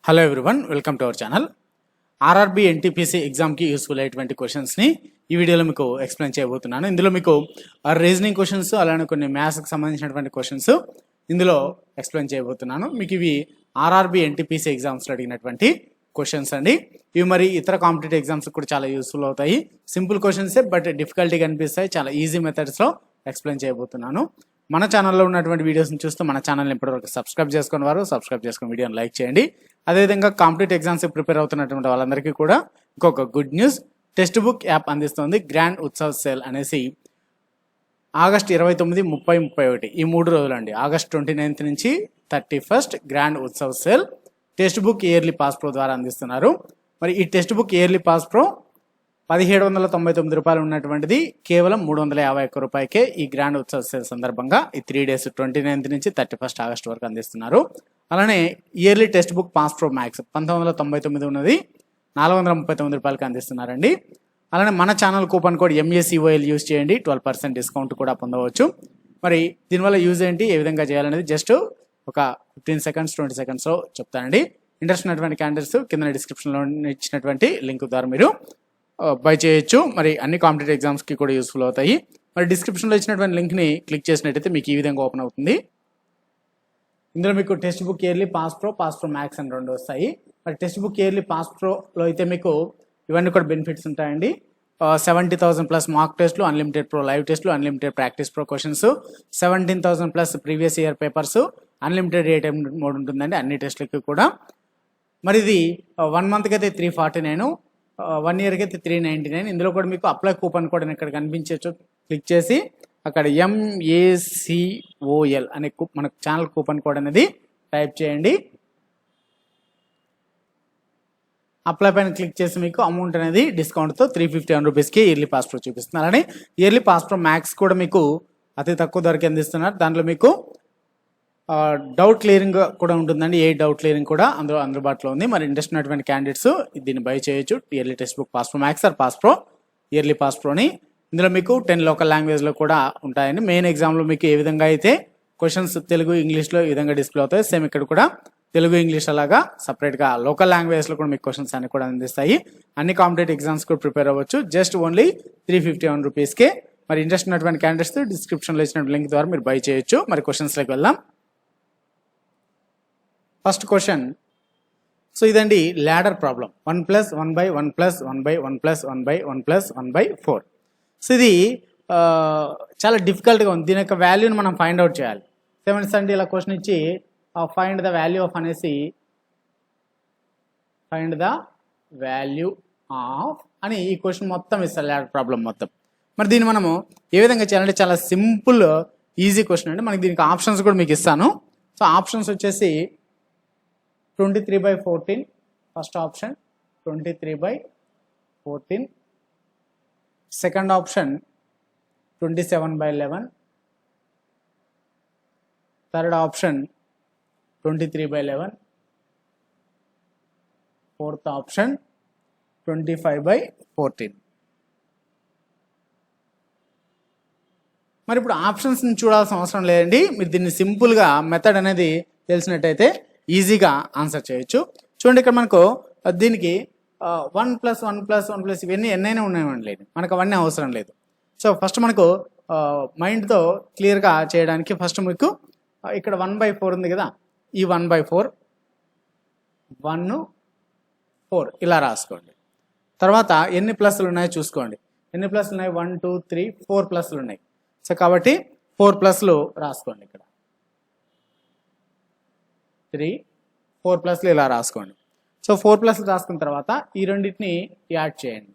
Hello everyone, welcome to our channel. RRB NTPC ఎగ్జామ్కి useful అయ్యేటువంటి క్వశ్చన్స్ని ఈ వీడియోలో మీకు ఎక్స్ప్లెయిన్ చేయబోతున్నాను. ఇందులో మీకు రీజనింగ్ క్వశ్చన్స్ అలానే కొన్ని మ్యాథ్స్కి సంబంధించినటువంటి క్వశ్చన్స్ ఇందులో ఎక్స్ప్లెయిన్ చేయబోతున్నాను. మీకు ఇవి ఆర్ఆర్బి ఎన్టీపీసీ ఎగ్జామ్స్లో అడిగినటువంటి క్వశ్చన్స్ అండి. ఇవి మరి ఇతర కాంపిటేటివ్ ఎగ్జామ్స్ కూడా చాలా యూస్ఫుల్ అవుతాయి. సింపుల్ క్వశ్చన్సే, బట్ డిఫికల్టీగా అనిపిస్తాయి. చాలా ఈజీ మెథడ్స్లో ఎక్స్ప్లెయిన్ చేయబోతున్నాను. మన ఛానల్లో ఉన్నటువంటి వీడియోస్ని చూస్తూ మన ఛానల్ని ఇప్పటివరకు సబ్స్క్రైబ్ చేసుకుని వారు సబ్స్క్రైబ్ చేసుకుని వీడియోని లైక్ చేయండి. అదేవిధంగా కాంపిటేటివ్ ఎగ్జామ్స్కి ప్రిపేర్ అవుతున్నటువంటి వాళ్ళందరికీ కూడా ఇంకొక good news, text book app అందిస్తుంది గ్రాండ్ ఉత్సవ్ సేల్ అనేసి. ఆగస్ట్ 29, 30, 31 ఈ 3 రోజులు అండి. ఆగస్ట్ 29 నుంచి 31 grand Utsav sale text book yearly pass pro ద్వారా అందిస్తున్నారు. మరి ఈ text book yearly pass pro 1799 రూపాయలు ఉన్నటువంటిది కేవలం 351 రూపాయకే ఈ గ్రాండ్ ఉత్సవ్ సేల్ సందర్భంగా ఈ 3 days 29 నుంచి 31 ఆగస్ట్ వరకు అందిస్తున్నారు. అలానే yearly text book pass pro max 1999 ఉన్నది 439 రూపాయలకి అందిస్తున్నారండి. అలానే మన channel coupon code MACOL use చేయండి, 12% డిస్కౌంట్ కూడా పొందవచ్చు. మరి దీనివల్ల యూజ్ ఏంటి, ఏ విధంగా చేయాలనేది జస్ట్ ఒక 15 seconds 20 secondsలో చెప్తానండి. ఇంట్రెస్ట్ ఉన్నటువంటి క్యాండిడేట్స్ కింద డిస్క్రిప్షన్లో ఇచ్చినటువంటి లింక్ ద్వారా మీరు బై చేయొచ్చు. మరి అన్ని కాంపిటేటివ్ ఎగ్జామ్స్కి కూడా యూస్ఫుల్ అవుతాయి. మరి డిస్క్రిప్షన్లో ఇచ్చినటువంటి లింక్ని క్లిక్ చేసినట్టయితే మీకు ఈ విధంగా ఓపెన్ అవుతుంది. ఇందులో మీకు text book yearly pass pro max అని 2 వస్తాయి. మరి టెక్స్ట్ బుక్ ఇయర్లీ పాస్ ప్రోలో అయితే మీకు ఇవన్నీ కూడా బెనిఫిట్స్ ఉంటాయండి. 70,000 ప్లస్ మార్క్ టెస్ట్లు, అన్లిమిటెడ్ ప్రో లైవ్ టెస్ట్లు, unlimited practice pro questions, 17,000 plus previous year papers, unlimited ATM mode ఉంటుందండి అన్ని టెస్ట్లకి కూడా. మరి ఇది 1 monthకి అయితే 349, 1 yearకి అయితే 399. ఇందులో కూడా మీకు అప్లై కూపన్ కోడ్ అని ఇక్కడ కనిపించవచ్చు. క్లిక్ చేసి అక్కడ MACOL అనే మన ఛానల్ కూపన్ కోడ్ అనేది టైప్ చేయండి. అప్లై పైన క్లిక్ చేసి మీకు అమౌంట్ అనేది డిస్కౌంట్తో 351 రూపీస్కి ఇయర్లీ పాస్ ప్రో చూపిస్తున్నారు. అలానే ఇయర్లీ పాస్ ప్రో మ్యాక్స్ కూడా మీకు అతి తక్కువ ధరకి అందిస్తున్నారు. దాంట్లో మీకు డౌట్ క్లియరింగ్ కూడా ఉంటుందండి. ఏ డౌట్ క్లియరింగ్ కూడా అందుబాటులో ఉంది. మరి ఇంట్రెస్ట్ ఉన్నటువంటి క్యాండిడేట్స్ దీన్ని బై చేయొచ్చు. Yearly text book pass pro max or pass pro yearly pass ప్రోని. ఇందులో మీకు 10 లోకల్ లాంగ్వేజ్లో కూడా ఉంటాయండి. మెయిన్ ఎగ్జామ్లో మీకు ఏ విధంగా అయితే క్వశ్చన్స్ తెలుగు ఇంగ్లీష్లో ఈ విధంగా డిస్ప్లే అవుతాయి, సేమ్ ఇక్కడ కూడా తెలుగు ఇంగ్లీష్ అలాగా సపరేట్గా లోకల్ లాంగ్వేజ్లో కూడా మీకు క్వశ్చన్స్ అన్ని కూడా అందిస్తాయి. అన్ని కాంపిటేటివ్ ఎగ్జామ్స్ కూడా ప్రిపేర్ అవ్వచ్చు జస్ట్ ఓన్లీ 351 రూపీస్కే. మరి ఇంట్రెస్ట్ ఉన్నటువంటి క్యాండిడేట్స్ డిస్క్రిప్షన్లో ఇచ్చిన లింక్ ద్వారా మీరు బై చేయొచ్చు. మరి క్వశ్చన్స్లోకి వెళ్దాం. ఫస్ట్ క్వశ్చన్, సో ఇదండి ల్యాడర్ ప్రాబ్లం. 1 + 1/1 + 1/1 + 1/1 + 1/4. సో ఇది చాలా డిఫికల్ట్గా ఉంది. దీని యొక్క వాల్యూని మనం ఫైండ్ అవుట్ చేయాలి. 7 అంటే ఇలా క్వశ్చన్ ఇచ్చి ఫైండ్ ద వాల్యూ ఆఫ్ అనేసి ఫైండ్ ద వాల్యూ ఆఫ్ అని ఈ క్వశ్చన్ మొత్తం ఇస్తారు, ల్యాడర్ ప్రాబ్లం మొత్తం. మరి దీన్ని మనము ఏ విధంగా చేయాలంటే చాలా సింపుల్ ఈజీ క్వశ్చన్ అండి. మనకి దీనికి ఆప్షన్స్ కూడా మీకు ఇస్తాను. సో ఆప్షన్స్ వచ్చేసి 23/14 first option, 23/14 second option, 27/11 third option, 23/11 fourth option, 25/14. మరి ఇప్పుడు ఆప్షన్స్ని చూడాల్సిన అవసరం లేదండి. మీరు దీన్ని సింపుల్గా మెథడ్ అనేది తెలిసినట్టయితే ఈజీగా ఆన్సర్ చేయొచ్చు. చూడండి, ఇక్కడ మనకు దీనికి 1 + 1 + 1 + ఇవన్నీ ఎన్నైనా ఉన్నాయండి, లేదు మనకు అవన్నీ అవసరం లేదు. సో ఫస్ట్ మనకు మైండ్తో క్లియర్గా చేయడానికి ఫస్ట్ మీకు ఇక్కడ 1/4 ఉంది కదా, ఈ 1/4 1 4 ఇలా రాసుకోండి. తర్వాత ఎన్ని ప్లస్లు ఉన్నాయో చూసుకోండి. ఎన్ని ప్లస్లు ఉన్నాయి, 1 2 3 4 ప్లస్లు ఉన్నాయి. సో కాబట్టి 4 ప్లస్లు రాసుకోండి. ఇక్కడ 3 4 ప్లస్లు ఇలా రాసుకోండి. సో 4 ప్లస్లు రాసుకున్న తర్వాత ఈ రెండింటిని యాడ్ చేయండి.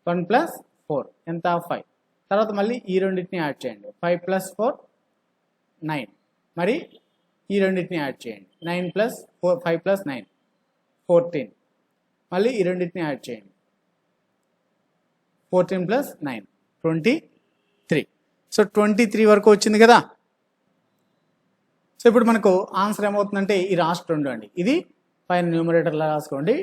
1 + 4 ఎంత, 5. తర్వాత మళ్ళీ ఈ రెండింటిని యాడ్ చేయండి. 5 + 4 9. మరి ఈ రెండింటిని యాడ్ చేయండి. 9 + 4 5 + 9 14. మళ్ళీ ఈ రెండింటిని యాడ్ చేయండి. 14 + 9 23. సో 23 వరకు వచ్చింది కదా. సో ఇప్పుడు మనకు ఆన్సర్ ఏమవుతుందంటే ఈ లాస్ట్ 2 అండి. ఇది పైన న్యూమరేటర్లో రాసుకోండి,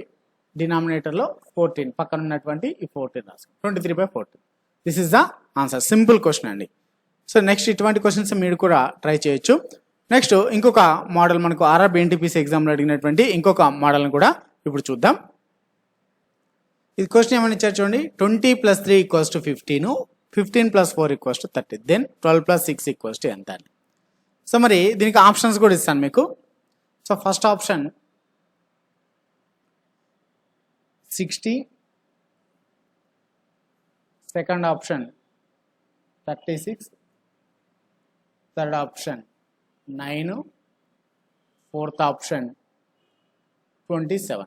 డినామినేటర్లో 14 పక్కన ఉన్నటువంటి ఈ 14 రాసుకోండి. 23/14. This is the answer. Simple question అండి. సో నెక్స్ట్ ఇటువంటి క్వశ్చన్స్ మీరు కూడా ట్రై చేయొచ్చు. నెక్స్ట్ ఇంకొక మోడల్ మనకు ఆర్ఆర్బి ఎన్టీపీసీ ఎగ్జామ్లో అడిగినటువంటి ఇంకొక మోడల్ని కూడా ఇప్పుడు చూద్దాం. ఇది క్వశ్చన్ ఏమని ఇచ్చారు చూడండి. 20 + 3 = 15, 15 + 4 = 30, దెన్ 12 + 6 = ఎంత అని. సో మరి దీనికి ఆప్షన్స్ కూడా ఇస్తాను మీకు. So first option 60, second option 36, third option 9, fourth option 27.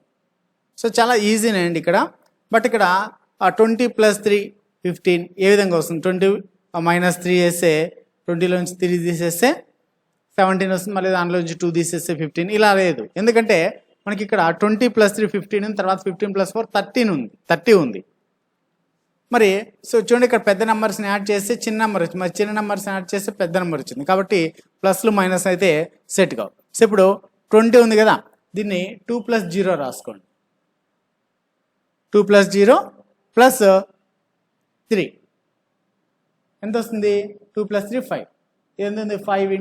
So చాలా ఈజీనే అండి ఇక్కడ. బట్ ఇక్కడ 20 + 3 15 ఏ విధంగా వస్తుంది? 20 - 3 వేస్తే 20లోంచి 3 తీసేస్తే 17 వస్తుంది. మళ్ళీ దానిలోంచి 2 తీసేస్తే 15. ఇలా లేదు, ఎందుకంటే మనకి ఇక్కడ 20 + 3 15, తర్వాత 15 + 4 30 ఉంది. మరి సో చూడండి, ఇక్కడ పెద్ద నెంబర్స్ని యాడ్ చేస్తే చిన్న నెంబర్ వచ్చింది, మరి చిన్న నెంబర్స్ని యాడ్ చేస్తే పెద్ద నెంబర్ వచ్చింది. కాబట్టి ప్లస్లు మైనస్ అయితే సెట్ కావు. సో ఇప్పుడు 20 ఉంది కదా, దీన్ని 2 + 0 రాసుకోండి. 2 + 0 + 3 ఎంత వస్తుంది? 2 + 3 5. ఎంత ఉంది? 5 ×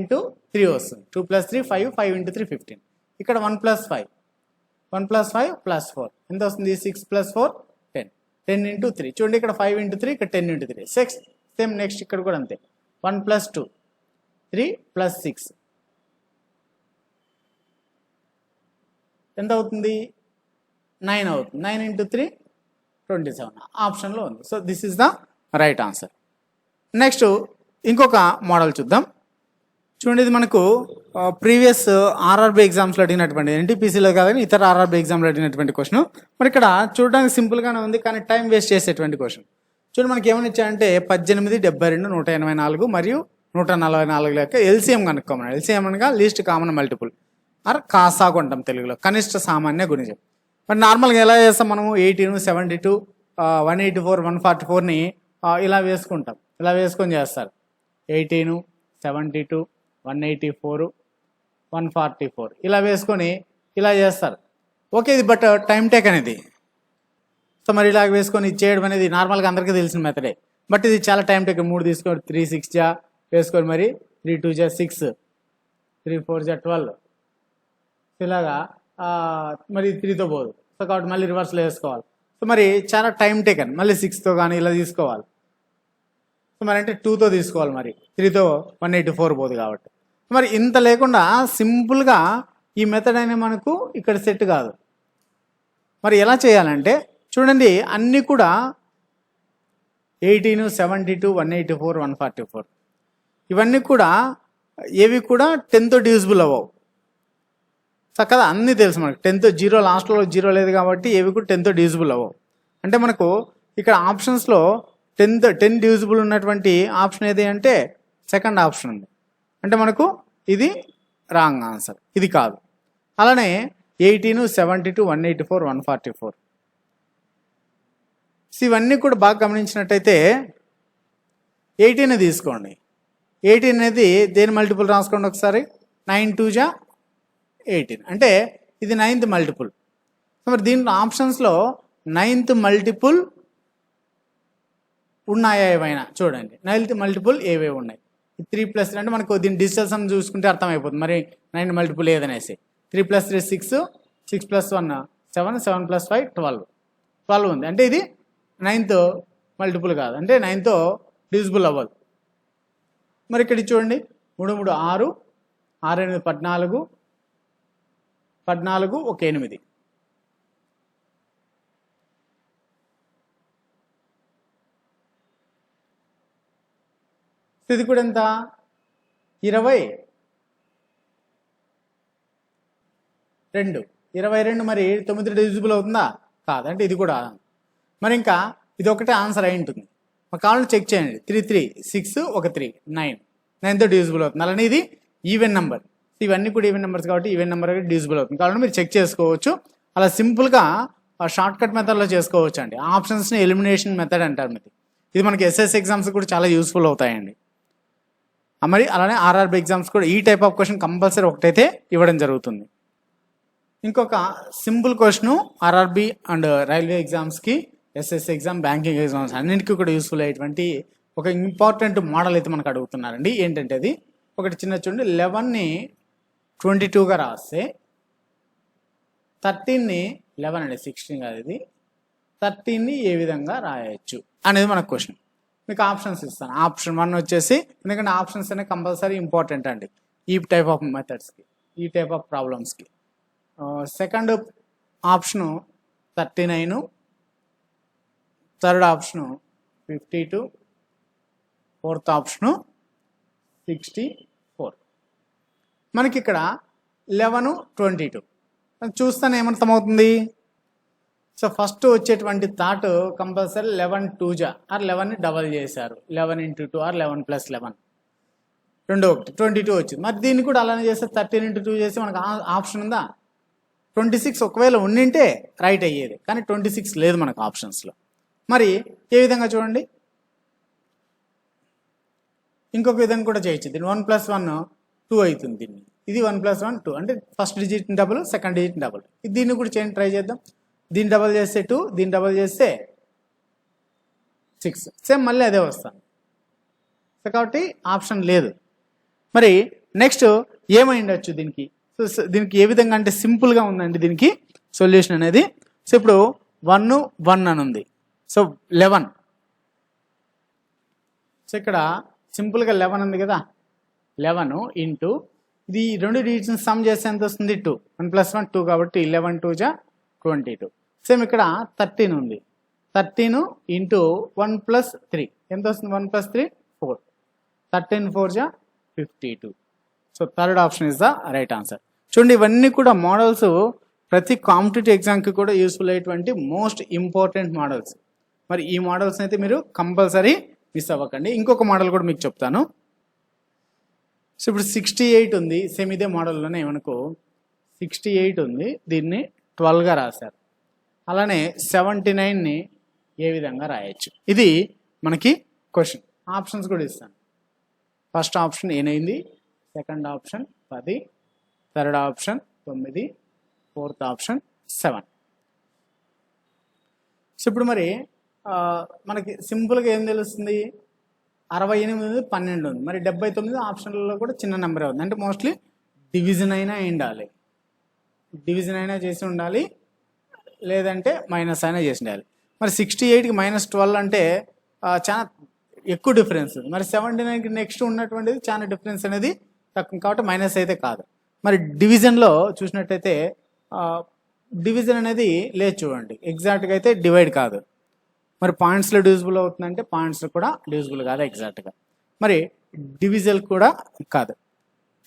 3 వస్తుంది. 2 + 3 5, 5 × 3 15. ఇక్కడ 1 + 5, 1 + 5 + 4 ఎంత వస్తుంది? 6 + 4 10, 10 × 3. చూడండి, ఇక్కడ 5 × 3, ఇక్కడ 10 × 3. 6. సేమ్ నెక్స్ట్ ఇక్కడ కూడా అంతే. 1 + 2 3 + 6 ఎంత అవుతుంది? 9 అవుతుంది. 9 × 3 27 ఆప్షన్లో ఉంది. So this is the right answer. Next ఇంకొక మోడల్ చూద్దాం. చూడండి, ఇది మనకు ప్రీవియస్ ఆర్ఆర్బి ఎగ్జామ్స్లో అడిగినటువంటి, ఎన్టీపీసీలో కాదని ఇతర ఆర్ఆర్బి ఎగ్జామ్లో అడిగినటువంటి క్వశ్చన్. మరి ఇక్కడ చూడడానికి సింపుల్గానే ఉంది, కానీ టైం వేస్ట్ చేసేటువంటి క్వశ్చన్. చూడండి, మనకి ఏమని ఇచ్చారంటే 18, 72, 184 మరియు 144 యొక్క ఎల్సిఎం కనుక్కోమని. ఎల్సిఎం అనగా లీస్ట్ కామన్ మల్టిపుల్ ఆర్ కాసాగు అంటాం తెలుగులో, కనిష్ట సామాన్య గుణిజం. మరి నార్మల్గా ఎలా చేస్తాం మనము? 18, 72, 184, 144ని ఇలా వేసుకుంటాం. ఇలా వేసుకొని చేస్తారు. 18, 72, 184, 144 ఇలా వేసుకొని ఇలా చేస్తారు. ఓకే, ఇది బట్ టైం టేక్ అనేది. సో మరి ఇలా వేసుకొని చేయడం అనేది నార్మల్గా అందరికీ తెలిసిన మెథడే. బట్ ఇది చాలా టైం టేక్. 3 తీసుకోండి, 3 6 జా వేసుకొని, మరి 3 2 జా 6, 3 4 జా 12 ఇలాగా. మరి 3తో పోదు. సో కాబట్టి మళ్ళీ రివర్స్లో వేసుకోవాలి. సో మరి చాలా టైం టేక్ అని. మళ్ళీ 6తో కానీ ఇలా తీసుకోవాలి. సో మరి అంటే 2తో తీసుకోవాలి, మరి 3తో 184 పోదు కాబట్టి. మరి ఇంత లేకుండా సింపుల్గా ఈ మెథడ్ అయినా మనకు ఇక్కడ సెట్ కాదు. మరి ఎలా చేయాలంటే చూడండి, అన్నీ కూడా 18, 72, 184, 144 ఇవన్నీ కూడా ఏవి కూడా 10తో డివిజిబుల్ అవ్వవు. కదా అన్నీ తెలుసు మనకు. 10తో 0 లాస్ట్లో 0 లేదు కాబట్టి ఏవి కూడా 10తో డివిజిబుల్ అవ్వవు. అంటే మనకు ఇక్కడ ఆప్షన్స్లో 10 డివిజిబుల్ ఉన్నటువంటి ఆప్షన్ ఏది అంటే సెకండ్ ఆప్షన్ ఉంది. అంటే మనకు ఇది రాంగ్ ఆన్సర్, ఇది కాదు. అలానే 18, 72, 184, 144 ఇవన్నీ కూడా బాగా గమనించినట్టయితే 18 తీసుకోండి. 18 అనేది దేని మల్టిపుల్ రాసుకోండి ఒకసారి. 9 2 జా 18 అంటే ఇది 9th మల్టిపుల్. మరి దీంట్లో ఆప్షన్స్లో 9th మల్టిపుల్ ఉన్నాయా ఏవైనా చూడండి. 9th మల్టిపుల్ ఏవేవి ఉన్నాయి? 3 + 3 అంటే మనకు దీని డిజిటల్ సమ్ చూసుకుంటే అర్థమైపోతుంది. మరి 9 మల్టిపుల్ ఏదనేసి 3 + 3 6, 6 + 1 7, 7 + 5 12 ఉంది. అంటే ఇది 9th మల్టిపుల్ కాదు, అంటే 9తో డివిజిబుల్ అవ్వదు. మరి ఇక్కడ చూడండి, 3 3 6, 6 8 14, 14 ఒక 8. ఇది కూడా ఎంత? 22. 22 మరి 9 డివిజిబుల్ అవుతుందా? కాదు, అంటే ఇది కూడా. మరి ఇంకా ఇది ఒకటే ఆన్సర్ అయి ఉంటుంది. మరి కావాలని చెక్ చేయండి. 3 3 6 ఒక 3 9, 9తో డివిజిబుల్ అవుతుంది. అలానే ఇది ఈవెన్ నెంబర్. ఇవన్నీ కూడా ఈవెన్ నెంబర్స్ కాబట్టి ఈవెన్ నెంబర్ డివిజిబుల్ అవుతుంది. కాబట్టి మీరు చెక్ చేసుకోవచ్చు. అలా సింపుల్గా షార్ట్ కట్ మెథడ్లో చేసుకోవచ్చు అండి. ఆప్షన్స్ని ఎలిమినేషన్ మెథడ్ అంటారు. ఇది మనకి ఎస్ఎస్ ఎగ్జామ్స్ కూడా చాలా యూస్ఫుల్ అవుతాయండి. మరి అలానే ఆర్ఆర్బి ఎగ్జామ్స్ కూడా ఈ టైప్ ఆఫ్ క్వశ్చన్ కంపల్సరీ ఒకటైతే ఇవ్వడం జరుగుతుంది. ఇంకొక simple question RRB and railway ఎగ్జామ్స్కి, ఎస్ఎస్ ఎగ్జామ్, బ్యాంకింగ్ ఎగ్జామ్స్ అన్నింటికీ కూడా యూస్ఫుల్ అయ్యేటువంటి ఒక ఇంపార్టెంట్ మోడల్ అయితే మనకు అడుగుతున్నారండి. ఏంటంటే అది ఒకటి చిన్న చూడండి, 11ని 22గా రాస్తే 13ని 11 అండి, 16 కాదు ఇది, 13ని ఏ విధంగా రాయొచ్చు అనేది మన క్వశ్చన్. మీకు ఆప్షన్స్ ఇస్తాను. ఆప్షన్ 1 వచ్చేసి, ఎందుకంటే ఆప్షన్స్ అనేవి కంపల్సరీ ఇంపార్టెంట్ అండి ఈ టైప్ ఆఫ్ మెథడ్స్కి, ఈ టైప్ ఆఫ్ ప్రాబ్లమ్స్కి. Second option 39, third option 52, fourth option 64. మనకి ఇక్కడ 11, 22 చూస్తానే ఏమర్థమవుతుంది? సో ఫస్ట్ వచ్చేటువంటి థాట్ కంపల్సరీ 11 2 ఆర్ 11ని డబల్ చేశారు, 11 × 2 ఆర్ 11 + 11, రెండో ఒకటి 22 వచ్చింది. మరి దీన్ని కూడా అలానే చేస్తే 13 × 2 చేసి మనకు ఆప్షన్ ఉందా? 26 ఒకవేళ ఉండింటే రైట్ అయ్యేది, కానీ 26 లేదు మనకు ఆప్షన్స్లో. మరి ఏ విధంగా చూడండి, ఇంకొక విధంగా కూడా చేయొచ్చు. దీన్ని 1 + 1 2 అవుతుంది. దీన్ని ఇది 1 + 1 2 అంటే first digit double, second digit double. దీన్ని కూడా చేయండి, ట్రై చేద్దాం. దీన్ని డబల్ చేస్తే 2, దీన్ని డబల్ చేస్తే 6, సేమ్ మళ్ళీ అదే వస్తాను. సో కాబట్టి ఆప్షన్ లేదు. మరి నెక్స్ట్ ఏమై ఉండొచ్చు దీనికి? సో దీనికి ఏ విధంగా అంటే సింపుల్గా ఉందండి దీనికి సొల్యూషన్ అనేది. సో ఇప్పుడు 1 1 అని ఉంది, సో 11. సో ఇక్కడ సింపుల్గా 11 ఉంది కదా, 11 ఇంటూ ఇది రెండు డిజిట్స్ సమ్ చేస్తే ఎంత వస్తుంది? 2, 1 + 1 2 కాబట్టి 11 2 = 22. సేమ్ ఇక్కడ 13 ఉంది, 13 ఇంటూ 1 + 3 ఎంత వస్తుంది? 1 + 3 4, 13 4 = 52. So third option is the right answer. చూడండి, ఇవన్నీ కూడా మోడల్స్ ప్రతి కాంపిటేటివ్ ఎగ్జామ్కి కూడా యూస్ఫుల్ అయ్యేటువంటి మోస్ట్ ఇంపార్టెంట్ మోడల్స్. మరి ఈ మోడల్స్ అయితే మీరు కంపల్సరీ మిస్ అవ్వకండి. ఇంకొక మోడల్ కూడా మీకు చెప్తాను. సో ఇప్పుడు 68 ఉంది, సేమ్ ఇదే మోడల్లోనే మనకు 68 ఉంది, దీన్ని 12గా రాశారు. అలానే 79ని ఏ విధంగా రాయొచ్చు, ఇది మనకి క్వశ్చన్. ఆప్షన్స్ కూడా ఇస్తాను. First option 8, second option 10, third option 9, fourth option 7. So ఇప్పుడు మరి మనకి సింపుల్గా ఏం తెలుస్తుంది? 68 12 ఉంది, మరి 79 ఆప్షన్లలో కూడా చిన్న నెంబర్ అవుతుంది. అంటే మోస్ట్లీ డివిజన్ అయినా ఉండాలి, డివిజన్ అయినా చేసి ఉండాలి, లేదంటే మైనస్ అయినా చేసి ఉండాలి. మరి 68కి -12 అంటే చాలా ఎక్కువ డిఫరెన్స్ ఉంది. మరి 79కి నెక్స్ట్ ఉన్నటువంటిది చాలా డిఫరెన్స్ అనేది తక్కువ, కాబట్టి మైనస్ అయితే కాదు. మరి డివిజన్లో చూసినట్టయితే డివిజన్ అనేది లేదు చూడండి, ఎగ్జాక్ట్గా అయితే డివైడ్ కాదు. మరి పాయింట్స్లో డివిజిబుల్ అవుతుందంటే పాయింట్స్లో కూడా డివిజిబుల్ కాదు ఎగ్జాక్ట్గా, మరి డివిజన్ కూడా కాదు.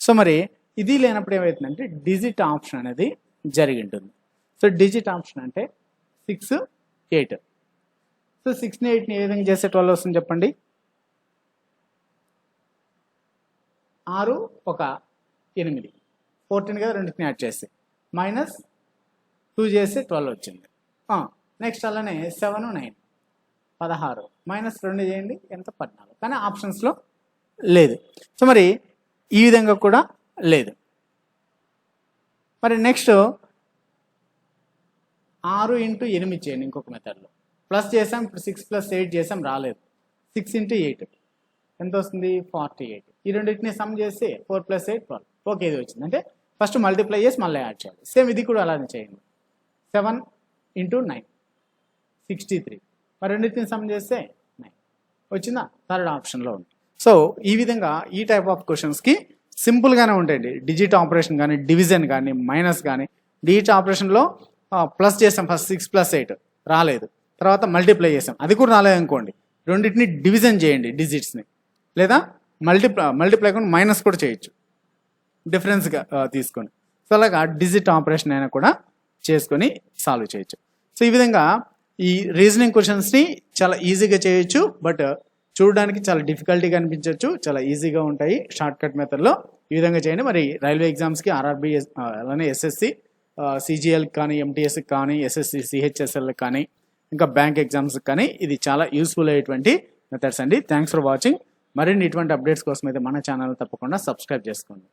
సో మరి ఇది లేనప్పుడు ఏమవుతుందంటే డిజిట్ ఆప్షన్ అనేది జరిగి ఉంటుంది. సో డిజిట్ ఆప్షన్ అంటే 6 8. సో 6ని 8ని ఏ విధంగా చేస్తే 12 వస్తుంది చెప్పండి? 6 1 8, 14 కదా, రెండింటిని యాడ్ చేస్తే -2 చేస్తే 12 వచ్చింది. నెక్స్ట్ అలానే 7 9 16, -2 చేయండి ఎంత? 14. కానీ ఆప్షన్స్లో లేదు. సో మరి ఈ విధంగా కూడా లేదు. మరి నెక్స్ట్ 6 × 8 చేయండి ఇంకొక మెథడ్లో. ప్లస్ చేసాం, ఇప్పుడు 6 + 8 చేసాం, రాలేదు. 6 × 8 ఎంత వస్తుంది? 48. ఈ రెండింటిని సమ్ చేస్తే 4 + 8 12. ఓకే, ఇది వచ్చింది. అంటే ఫస్ట్ మల్టిప్లై చేసి మళ్ళీ యాడ్ చేయాలి. సేమ్ ఇది కూడా అలానే చేయండి. 7 × 9 63. మరి రెండింటిని సమ్ చేస్తే 9 వచ్చిందా? థర్డ్ ఆప్షన్లో ఉంది. సో ఈ విధంగా ఈ టైప్ ఆఫ్ క్వశ్చన్స్కి సింపుల్గానే ఉంటాయండి. డిజిట్ ఆపరేషన్ కానీ, డివిజన్ కానీ, మైనస్ కానీ. డిజిట్ ఆపరేషన్లో ప్లస్ చేసాం, ఫస్ట్ 6 + 8 రాలేదు, తర్వాత మల్టిప్లై చేసాం, అది కూడా రాలేదు అనుకోండి, రెండింటిని డివిజన్ చేయండి డిజిట్స్ని, లేదా మల్టిప్లై కూడా మైనస్ కూడా చేయొచ్చు డిఫరెన్స్గా తీసుకొని. సో అలాగా డిజిట్ ఆపరేషన్ అయినా కూడా చేసుకొని సాల్వ్ చేయొచ్చు. సో ఈ విధంగా ఈ రీజనింగ్ క్వశ్చన్స్ని చాలా ఈజీగా చేయొచ్చు, బట్ చూడడానికి చాలా డిఫికల్టీగా అనిపించవచ్చు, చాలా ఈజీగా ఉంటాయి షార్ట్ కట్ మెథడ్లో. ఈ విధంగా చేయండి. మరి రైల్వే ఎగ్జామ్స్కి, ఆర్ఆర్బి, అలానే ఎస్ఎస్సి, సిజిఎల్ కానీ, ఎంటీఎస్కి కానీ, ఎస్ఎస్సి సిహెచ్ఎస్ఎల్ కానీ, ఇంకా బ్యాంక్ ఎగ్జామ్స్కి కానీ ఇది చాలా యూస్ఫుల్ అయ్యేటువంటి మెథడ్స్ అండి. Thanks for watching. మరిన్ని ఇటువంటి అప్డేట్స్ కోసం అయితే మన ఛానల్ తప్పకుండా సబ్స్క్రైబ్ చేసుకోండి.